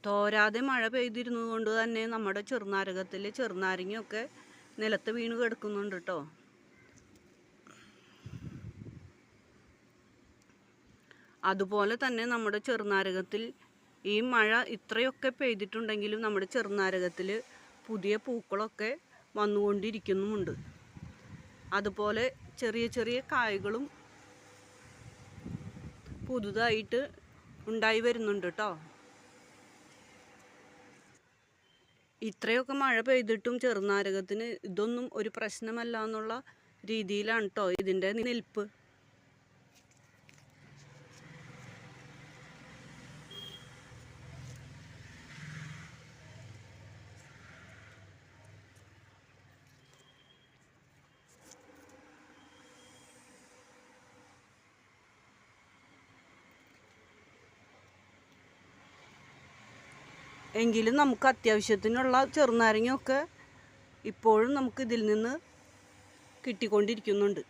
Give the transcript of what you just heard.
തോരാതെ മഴ പെയ്തിരുന്നത് കൊണ്ട് തന്നെ നമ്മുടെ ചെറുനാരകത്തിലെ ചെറുനാരങ്ങയൊക്കെ നിലത്ത് വീണ് കിടക്കുന്നുണ്ട് കേട്ടോ. അതുപോലെ തന്നെ നമ്മുടെ ചെറുനാരകത്തിൽ ഈ മഴ ഇത്രയൊക്കെ പെയ്തിട്ടുണ്ടെങ്കിലും നമ്മുടെ ചെറുനാരകത്തിൽ പുതിയ പൂക്കളൊക്കെ വന്നുകൊണ്ടിരിക്കുന്നുമുണ്ട്. അതുപോലെ ചെറിയ ചെറിയ കായ്കളും പുതുതായിട്ട് ഉണ്ടായി വരുന്നുണ്ട് കേട്ടോ. ഇത്രയൊക്കെ മഴ പെയ്തിട്ടും ചെറുനാരകത്തിന് ഇതൊന്നും ഒരു പ്രശ്നമല്ല എന്നുള്ള രീതിയിലാണ് കേട്ടോ ഇതിൻ്റെ നിൽപ്പ്. എങ്കിലും നമുക്ക് അത്യാവശ്യത്തിനുള്ള ചെറുനാരങ്ങയൊക്കെ ഇപ്പോഴും നമുക്ക് ഇതിൽ നിന്ന് കിട്ടിക്കൊണ്ടിരിക്കുന്നുണ്ട്.